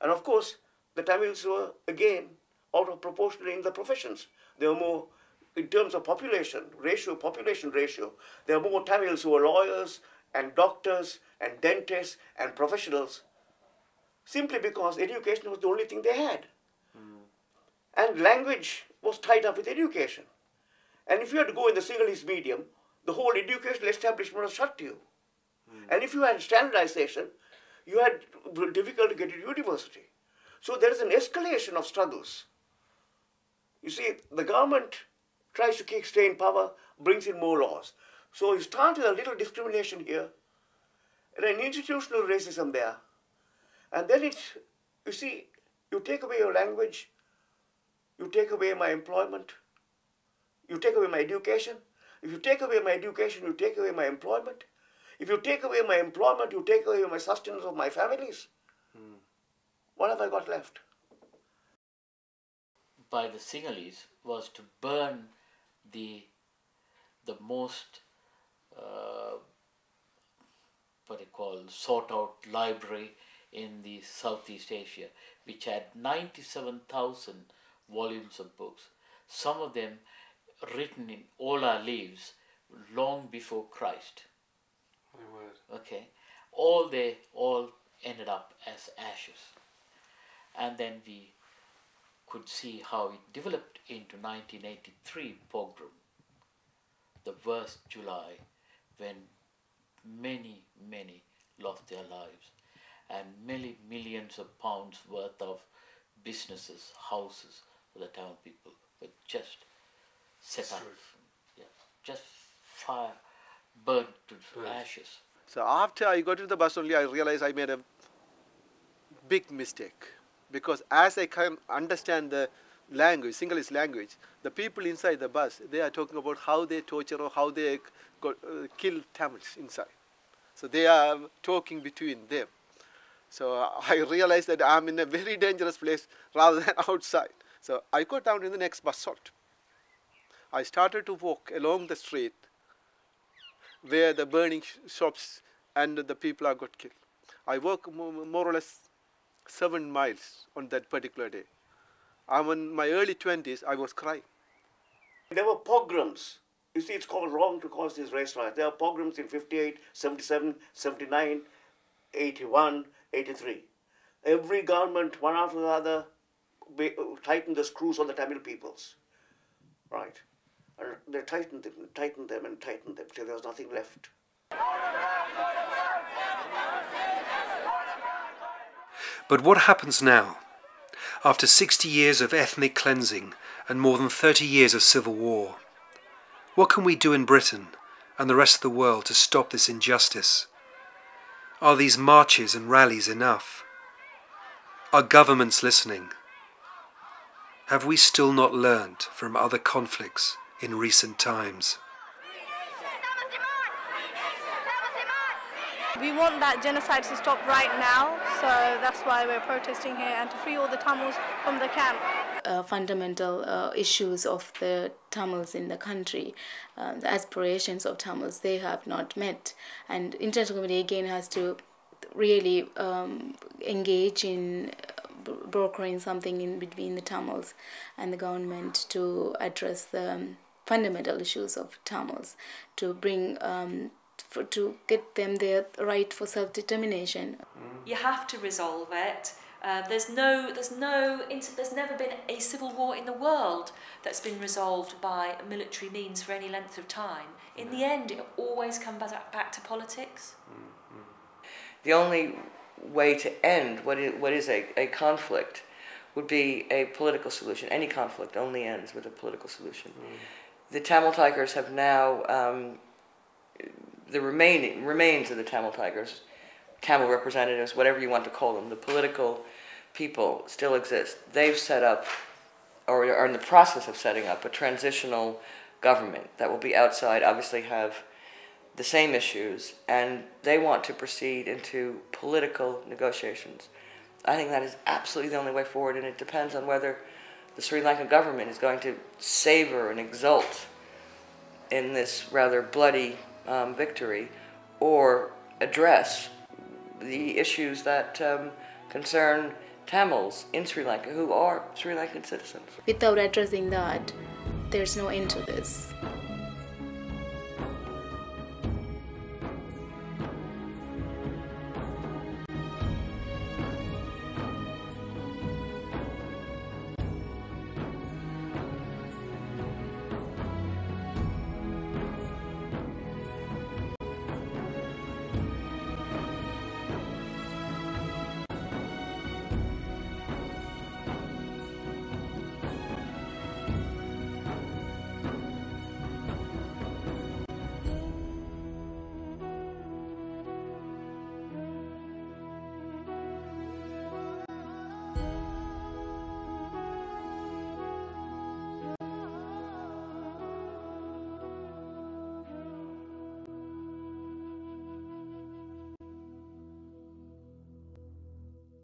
And of course, the Tamils were, again, out of proportion in the professions. They were more, in terms of population ratio, there are more Tamils who are lawyers and doctors and dentists and professionals, simply because education was the only thing they had. And language was tied up with education. And if you had to go in the Sinhalese medium, the whole educational establishment was shut to you. And if you had standardization, you had difficulty to get to university. So there is an escalation of struggles. You see, the government tries to stay in power, brings in more laws. So you start with a little discrimination here, and an institutional racism there. And then you see, you take away your language, you take away my employment, you take away my education. If you take away my education, you take away my employment. If you take away my employment, you take away my sustenance of my families. What have I got left? By the Sinhalese was to burn the most sought out library in the Southeast Asia, which had 97,000 volumes of books, some of them written in all our lives long before Christ. Okay, they all ended up as ashes. And then we could see how it developed into 1983 pogrom, the worst July, when many lost their lives, and many millions of pounds worth of businesses, houses for the town people were just set up, just fire, burned to ashes. So after I got to the bus only, I realized I made a big mistake, because as I can understand the language, Sinhalese language, the people inside the bus, they are talking about how they torture or how they kill Tamils inside. So they are talking between them. So I realized that I'm in a very dangerous place rather than outside. So I got down in the next bus halt. I started to walk along the street where the burning shops and the people are got killed. I walked more or less 7 miles on that particular day. I'm in my early 20s, I was crying. There were pogroms. You see, it's called wrong to call this race riots. There are pogroms in 58, 77, 79, 81, 83. Every government, one after the other, tightened the screws on the Tamil peoples. Right. And they tightened them till there was nothing left. But what happens now? After 60 years of ethnic cleansing and more than 30 years of civil war, what can we do in Britain and the rest of the world to stop this injustice? Are these marches and rallies enough? Are governments listening? Have we still not learned from other conflicts in recent times? We want that genocide to stop right now, so that's why we're protesting here, and to free all the Tamils from the camp. Fundamental issues of the Tamils in the country, the aspirations of Tamils, they have not met, and international community again has to really engage in brokering something in between the Tamils and the government to address the fundamental issues of Tamils, to bring to get them their right for self-determination. You have to resolve it. There's never been a civil war in the world that's been resolved by military means for any length of time. In the end, it always comes back to politics. The only way to end what is a conflict would be a political solution. Any conflict only ends with a political solution. The Tamil Tigers have now the remains of the Tamil Tigers, Tamil representatives, whatever you want to call them, the political people still exist. They've set up, or are in the process of setting up, a transitional government that will be outside, obviously have the same issues, and they want to proceed into political negotiations. I think that is absolutely the only way forward, and it depends on whether the Sri Lankan government is going to savor and exult in this rather bloody victory, or address the issues that concern Tamils in Sri Lanka who are Sri Lankan citizens. Without addressing that, there's no end to this.